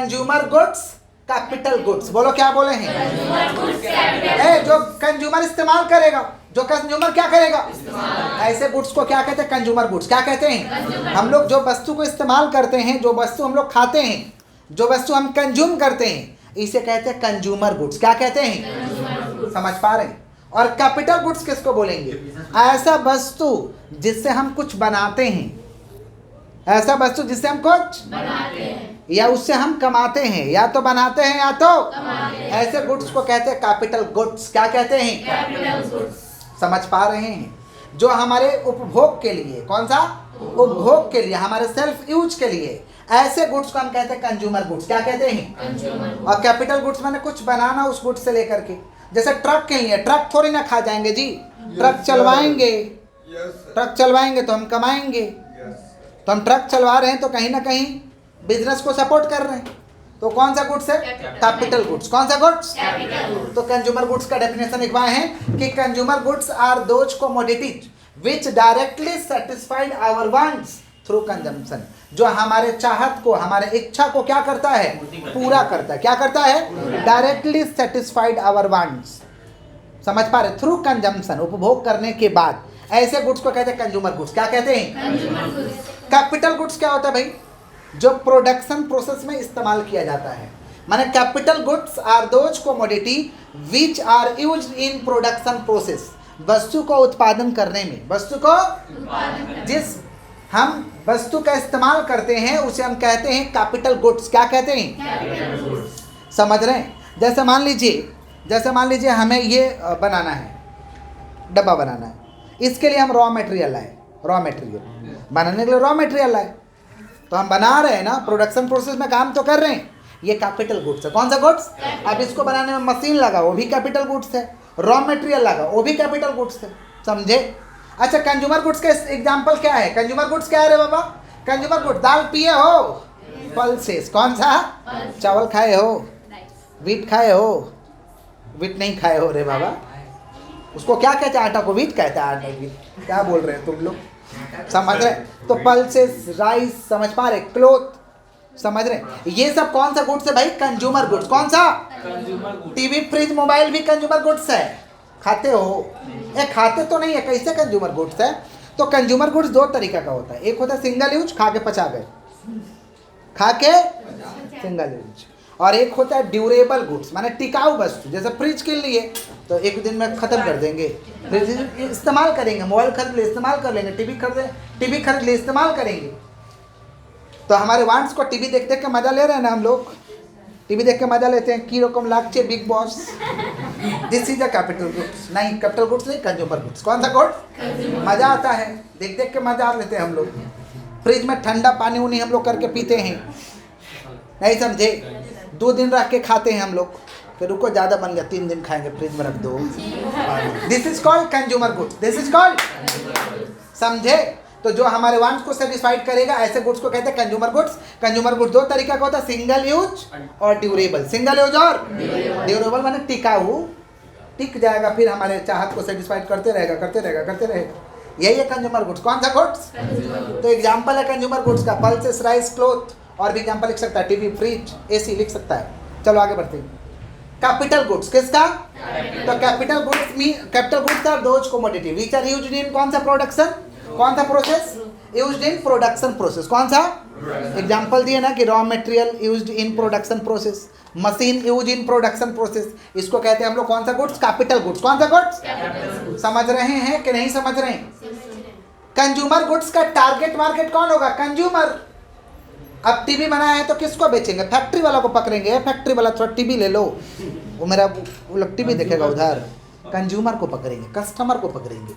Consumer goods capital goods, बोलो क्या बोले हैं? कंज्यूमर गुड्स कैपिटल, जो कंज्यूमर इस्तेमाल करेगा, जो कंज्यूमर क्या करेगा? ऐसे गुड्स को क्या कहते हैं? Consumer goods. क्या कहते हैं? हम लोग जो वस्तु को इस्तेमाल करते हैं, जो वस्तु हम लोग खाते हैं, जो वस्तु हम कंज्यूम करते हैं, इसे कहते हैं कंज्यूमर गुड्स। क्या कहते हैं? समझ पा रहे हैं? और कैपिटल गुड्स किसको बोलेंगे? ऐसा वस्तु जिससे हम कुछ बनाते हैं, ऐसा वस्तु जिससे हम कुछ बनाते हैं या उससे हम कमाते हैं, या तो बनाते हैं या तो कमाते हैं, ऐसे गुड्स को कहते हैं कैपिटल गुड्स। क्या कहते हैं? Capital goods. समझ पा रहे हैं? जो हमारे उपभोग के लिए, कौन सा? उपभोग के लिए, हमारे सेल्फ यूज के लिए, ऐसे गुड्स को हम कहते हैं कंज्यूमर गुड्स। क्या कहते हैं? कंज्यूमर और कैपिटल गुड्स मैंने कुछ बनाना उस गुड्स से लेकर के, जैसे ट्रक के लिए, ट्रक थोड़ी ना खा जाएंगे जी, ट्रक चलवाएंगे, ट्रक चलवाएंगे तो हम कमाएंगे। तो हम ट्रक चलवा रहे हैं तो कहीं ना कहीं बिजनेस को सपोर्ट कर रहे हैं, तो कौन सा गुड्स है? Capital goods. कौन सा गुड्स? Capital goods. तो कंज्यूमर गुड्स का डेफिनेशन लिखवाए हैं कि consumer goods are those commodities which directly satisfied our wants through consumption, जो हमारे चाहत को, हमारे इच्छा को क्या करता है? पूरा करता है। क्या करता है? Directly satisfied our wants. समझ पा रहे? थ्रू कंजम्पशन, उपभोग करने के बाद, ऐसे गुड्स को कहते हैं कंज्यूमर गुड्स। क्या कहते हैं? Consumer goods. कैपिटल गुड्स क्या होता है भाई? जो प्रोडक्शन प्रोसेस में इस्तेमाल किया जाता है। माने capital goods are those commodity which are used in production process, वस्तु को उत्पादन करने में, वस्तु को जिस हम वस्तु का इस्तेमाल करते हैं उसे हम कहते हैं कैपिटल गुड्स। क्या कहते हैं? Capital goods. समझ रहे हैं? जैसे मान लीजिए हमें ये बनाना है, डब्बा बनाना है, इसके लिए हम रॉ मटेरियल लाए, रॉ मटेरियल बनाने के लिए रॉ मटेरियल लाए, तो हम बना रहे हैं ना, प्रोडक्शन प्रोसेस में काम तो कर रहे हैं, ये कैपिटल गुड्स है। कौन सा गुड्स? अब इसको बनाने में मशीन लगा, वो भी कैपिटल गुड्स है, रॉ मटेरियल लगा, वो भी कैपिटल गुड्स है। समझे? अच्छा, कंज्यूमर गुड्स का एग्जांपल क्या है? कंज्यूमर गुड्स क्या है रे बाबा? कंज्यूमर गुड्स, दाल पिए हो, पल्सेस, कौन सा? चावल खाए हो, व्हीट खाए हो, व्हीट नहीं खाए हो रे बाबा, उसको क्या कहते हैं? आटा को व्हीट कहते हैं, आटा व्हीट। क्या बोल रहे हैं तुम लोग? समझ रहे? तो पल्सेस, राइस, समझ पा रहे? क्लोथ, समझ रहे? ये सब कौन सा गुड्स है भाई? Consumer goods. कौन सा? टीवी, फ्रिज, मोबाइल भी कंज्यूमर गुड्स है। खाते हो? खाते तो नहीं है, कैसे कंज्यूमर गुड्स है? तो कंज्यूमर गुड्स दो तरीका का होता है, एक होता है सिंगल यूज, खा के पचा गए, खा के सिंगल यूज, और एक होता है ड्यूरेबल गुड्स, माने टिकाऊ वस्तु, जैसे फ्रिज के लिए तो एक दिन में ख़त्म कर देंगे, फ्रिज इस्तेमाल करेंगे, मोबाइल खरीद ले इस्तेमाल कर लेंगे, टीवी खरीद ले इस्तेमाल करेंगे। तो हमारे वांट्स को टीवी देख देख के मज़ा ले रहे हैं ना हम लोग, टीवी देख के मज़ा लेते हैं, की रकम लागचे big boss, this is a capital goods. नहीं, कैपिटल गुड्स नहीं, कंज्यूमर गुड्स। कौन सा गुड? मज़ा आता है, देख देख के मज़ा लेते हैं हम लोग। फ्रिज में ठंडा पानी उनी हम लोग करके पीते हैं, नहीं समझे? 2 दिन रख के खाते हैं हम लोग, फिर रुको ज़्यादा बन गया 3 दिन खाएंगे, फ्रिज में रख दो। This is called consumer goods, this is called, समझे? तो जो हमारे वांट्स को सेटिस्फाइड करेगा, ऐसे गुड्स को कहते हैं कंज्यूमर गुड्स। कंज्यूमर गुड्स दो तरीका का होता है, सिंगल यूज और ड्यूरेबल। सिंगल यूज और ड्यूरेबल माने टिकाऊ, टिक जाएगा, फिर हमारे चाहत को सेटिस्फाइड करते रहेगा, करते रहेगा, करते रहेगा। यही है कंज्यूमर गुड्स। कौन सा गुड्स? तो एग्जाम्पल है कंज्यूमर गुड्स का, पल्सेस, राइस, क्लोथ, और भी एग्जाम्पल लिख सकता है, टीवी, फ्रिज, एसी लिख सकता है। चलो आगे बढ़ते हैं। कैपिटल गुड्स किसका? तो capital goods are those commodity which are used in कौन सा प्रोडक्शन, कौन सा process? Used in production process. कौन सा? एग्जाम्पल दिए ना कि raw material used in production process, machine use in production process, इसको कहते हैं हम लोग कौन सा गुड्स? Capital goods. कौन सा गुड्स? समझ रहे हैं कि नहीं समझ रहे हैं? कंज्यूमर गुड्स का टारगेट मार्केट कौन होगा? कंज्यूमर। अब टीवी बनाया है तो किसको बेचेंगे? फैक्ट्री वाला को पकड़ेंगे, फैक्ट्री वाला थोड़ा टीवी ले लो, वो मेरा वो लोग टीवी देखेगा उधर। कंज्यूमर को पकड़ेंगे, कस्टमर को पकड़ेंगे।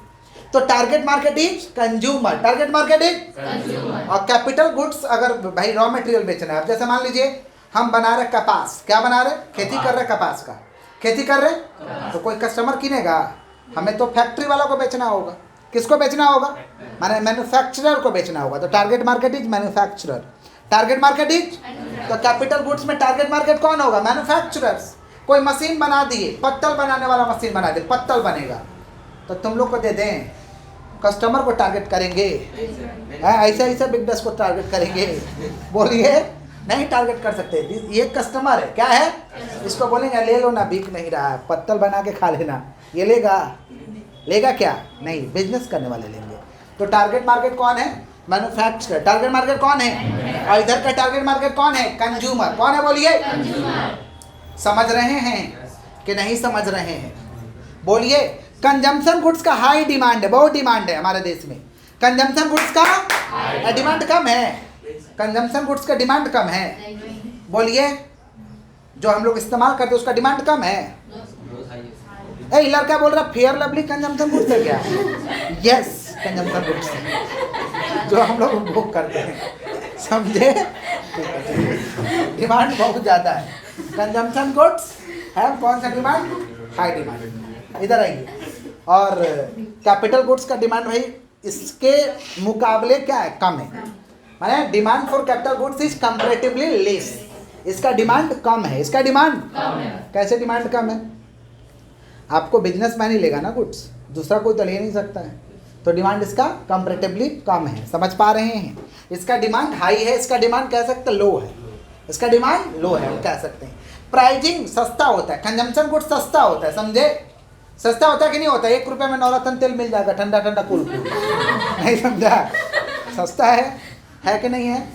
तो target market is consumer, target market is consumer. और कैपिटल गुड्स, अगर भाई रॉ मटेरियल बेचना है, अब जैसे मान लीजिए हम बना रहे कपास, क्या बना रहे? खेती कर रहे कपास का, खेती कर रहे, तो कोई कस्टमर किनेगा? हमें तो फैक्ट्री वाला को बेचना होगा। किसको बेचना होगा? माने मैन्युफैक्चरर को बेचना होगा। तो target market is manufacturer, target market is. तो कैपिटल गुड्स में टारगेट मार्केट कौन होगा? मैन्युफैक्चरर्स। कोई मशीन बना दिए, पत्तल बनाने वाला मशीन बना दे, पत्तल बनेगा, तो तुम लोग को दे दें, कस्टमर को टारगेट करेंगे, ऐसा ऐसा बिजनेस को टारगेट करेंगे, बोलिए नहीं टारगेट कर सकते। ये कस्टमर है, क्या है, इसको बोलेंगे ले लो ना, बिक नहीं रहा है, पत्तल बना के खा लेना, ये लेगा? लेगा क्या? नहीं, बिजनेस करने वाले लेंगे। तो टारगेट मार्केट कौन है? मैन्युफैक्चरर। टारगेट मार्केट कौन है? और इधर का टारगेट मार्केट कौन है? कंज्यूमर। कौन है बोलिए? समझ रहे हैं कि नहीं समझ रहे हैं? बोलिए। कंजम्पशन गुड्स का हाई डिमांड है, बहुत डिमांड है हमारे देश में। कंजम्पशन गुड्स का डिमांड कम है, कंजम्पशन गुड्स का डिमांड कम है। बोलिए। जो हम लोग इस्तेमाल करते हैं उसका डिमांड कम है। ए लड़का बोल रहा फेयर लवली कंजम्पशन गुड्स है क्या? यस, कंजम्पशन गुड्स है जो हम लोग उपभोग करते हैं, समझे? डिमांड बहुत ज़्यादा है। कंजम्पशन गुड्स है कौन सा डिमांड? High demand. इधर आइए। और कैपिटल गुड्स का डिमांड भाई इसके मुकाबले क्या है? कम है। माने demand for capital goods is comparatively less. इसका डिमांड कम है। इसका डिमांड कम है। कैसे डिमांड कम है? आपको बिजनेसमैन ही लेगा ना गुड्स, दूसरा कोई तो ले नहीं सकता है। तो डिमांड इसका कंपैरेटिवली कम है। समझ पा रहे हैं? इसका डिमांड हाई है, इसका डिमांड कह सकते हैं लो है। इसका डिमांड लो है, हम कह सकते हैं। प्राइजिंग सस्ता होता है, कंजम्पशन गुड्स सस्ता होता है, समझे? सस्ता होता है कि नहीं होता? 1 रुपये में नवरत्न तेल मिल जाएगा, ठंडा ठंडा कूल कूल। नहीं समझा? सस्ता है कि नहीं है?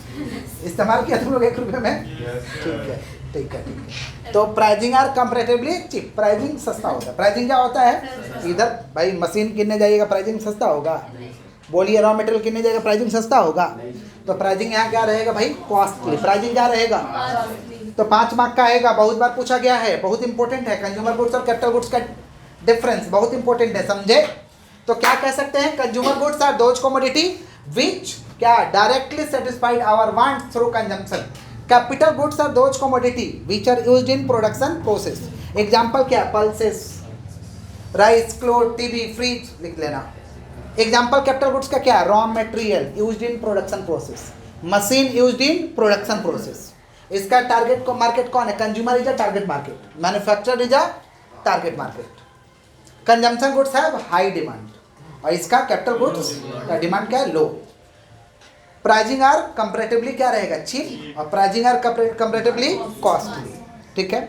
इस्तेमाल किया तुम लोग 1 रुपये में? ठीक है, ठीक है, ठीक है। तो pricing are comparatively cheap. Pricing सस्ता होता है। प्राइजिंग क्या होता है? इधर भाई मशीन किनने जाइएगा, प्राइजिंग सस्ता होगा। बोलिए रॉ मटेरियल किनने जाएगा, प्राइजिंग सस्ता होगा। तो प्राइजिंग यहाँ क्या रहेगा भाई? कॉस्टली। प्राइजिंग क्या रहेगा? तो 5 मार्क का आएगा, बहुत बार पूछा गया है, बहुत इंपॉर्टेंट है। कंज्यूमर गुड्स और कैपिटल गुड्स का डिफरेंस बहुत इंपॉर्टेंट है, समझे? तो क्या कह सकते हैं? Consumer goods are those commodity which क्या directly satisfied our wants through consumption. Capital goods are those commodity which are used in production process. Example क्या? Pulses, rice, cloth, TV, fridge लिख लेना। एग्जांपल कैपिटल गुड्स का क्या? Raw material used in production process, machine used in production process. इसका target को market कौन है? Consumer is a target market, manufacturer is a target market. Consumption goods है high demand और इसका कैपिटल गुड्स का डिमांड क्या है? लो। प्राइजिंग आर कंपैरेटिवली क्या रहेगा? चीप, और प्राइजिंग आर कंपैरेटिवली कॉस्टली। ठीक है।